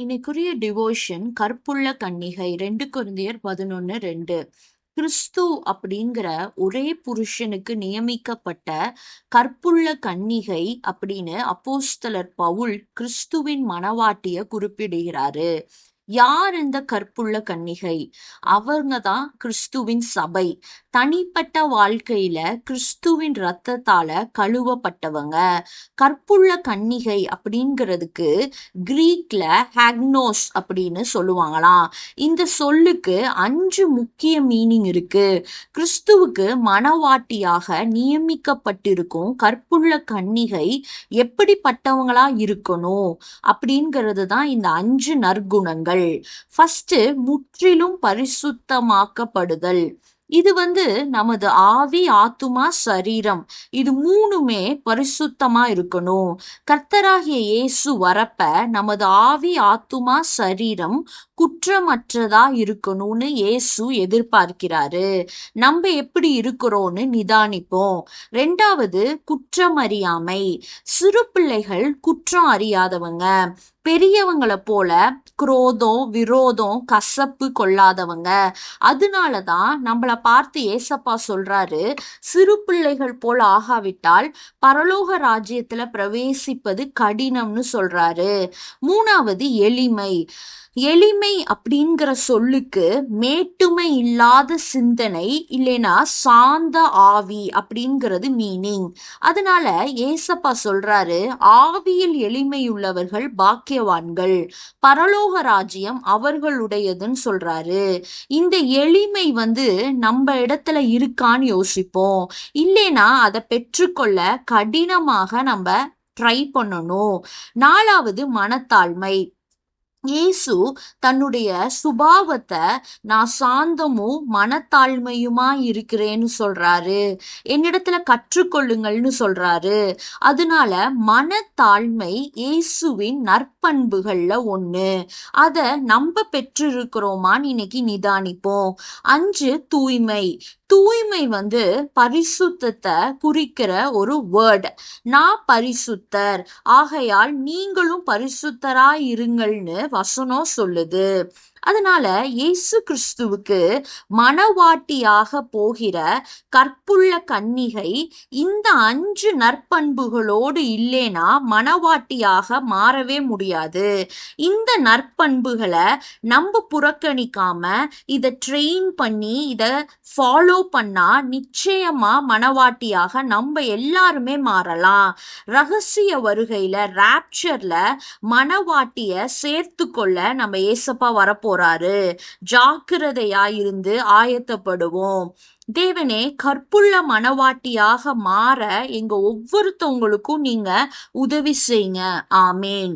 இன்னைக்குரிய devotion கற்புள்ள கன்னிகை 2 கொரிந்தியர் 11:2. கிறிஸ்து அப்படிங்கிற ஒரே புருஷனுக்கு நியமிக்கப்பட்ட கற்புள்ள கன்னிகை அப்படின்னு அப்போஸ்தலர் பவுல் கிறிஸ்துவின் மணவாட்டிய குறிப்பிடுகிறாரு. யார் இந்த கற்புள்ள கன்னிகை? அவங்க தான் கிறிஸ்துவின் சபை. தனிப்பட்ட வாழ்க்கையில கிறிஸ்துவின் இரத்தத்தால கழுவப்பட்டவங்க. கற்புள்ள கன்னிகை அப்படிங்கிறதுக்கு கிரீக்ல ஹாக்னோஸ் அப்படின்னு சொல்லுவாங்களாம். இந்த சொல்லுக்கு 5 முக்கிய மீனிங் இருக்கு. கிறிஸ்துவுக்கு மணவாட்டியாக நியமிக்கப்பட்டிருக்கும் கற்புள்ள கன்னிகை எப்படிப்பட்டவங்களா இருக்கணும் அப்படிங்கிறது தான் இந்த 5 நற்குணங்கள். ஃபர்ஸ்ட், முற்றிலும் பரிசுத்தமாக்கப்படுதல். இது நமது ஆவி, ஆத்துமா, சரீரம் இது மூணுமே பரிசுத்தமா இருக்கணும். கர்த்தராகிய இயேசு வரப்ப நமது ஆவி, ஆத்துமா, சரீரம் குற்றமற்றதா இருக்கணும்னு இயேசு எதிர்பார்க்கிறாரு. நம்ம எப்படி இருக்கிறோம்னு நிதானிப்போம். 2வது, குற்றமறியாமை. சிறு பிள்ளைகள் குற்றம் அறியாதவங்க. பெரியவங்களை போல குரோதம், விரோதம், கசப்பு கொள்ளாதவங்க. அதனாலதான் நம்மள பார்த்து ஏசப்பா சொல்றாரு, சிறு பிள்ளைகள் போல் ஆகாவிட்டால் பரலோக ராஜ்யத்துல பிரவேசிப்பது கடினம்னு சொல்றாரு. 3வது, எளிமை. எளிமை அப்படிங்கிற சொல்லுக்கு மேட்டுமை இல்லாத சிந்தனை இல்லைன்னா சாந்த ஆவி அப்படிங்கிறது மீனிங். அதனால ஏசப்பா சொல்றாரு, ஆவியில் எளிமையுள்ளவர்கள் பாக்கியவான்கள், பரலோக ராஜ்யம் அவர்களுடையதுன்னு சொல்றாரு. இந்த எளிமை நம்ம இடத்துல இருக்கான்னு யோசிப்போம். இல்லைன்னா அதை பெற்றுக்கொள்ள கடினமாக நம்ம ட்ரை பண்ணணும். 4வது, மனத்தாழ்மை. இயேசு தன்னுடைய சுபாவத்தை நான் சாந்தமும் மனத்தாழ்மையுமா இருக்கிறேன்னு சொல்றாரு. என்னிடத்துல கற்றுக்கொள்ளுங்கள்னு சொல்றாரு. அதனால மனத்தாழ்மை இயேசுவின் நற்பண்புகள்ல ஒண்ணு. அத நம்ம பெற்றிருக்கிறோமான்னு இன்னைக்கு நிதானிப்போம். 5, தூய்மை. தூய்மை பரிசுத்தத்தை குறிக்கிற ஒரு வேர்ட். நான் பரிசுத்தர், ஆகையால் நீங்களும் பரிசுத்தராய் இருங்கள்னு வசனம் சொல்லுது. அதனால இயேசு கிறிஸ்துவுக்கு மணவாட்டியாக போகிற கற்புள்ள கன்னிகை இந்த 5 நற்பண்புகளோடு இல்லைனா மணவாட்டியாக மாறவே முடியாது. இந்த நற்பண்புகளை நம்ம புறக்கணிக்காம இதை ட்ரெயின் பண்ணி இதை ஃபாலோ பண்ணா நிச்சயமா மணவாட்டியாக நம்ம எல்லாருமே மாறலாம். ரகசிய வருகையில, ராப்சர்ல மணவாட்டிய சேர்த்து கொள்ள நம்ம ஏசப்பா வரப்போறாரு. ஜாக்கிரதையாயிருந்து ஆயத்தப்படுவோம். தேவனே, கற்புள்ள மணவாட்டியாக மாற எங்க ஒவ்வொருத்தவங்களுக்கும் நீங்க உதவி செய்யுங்க. ஆமேன்.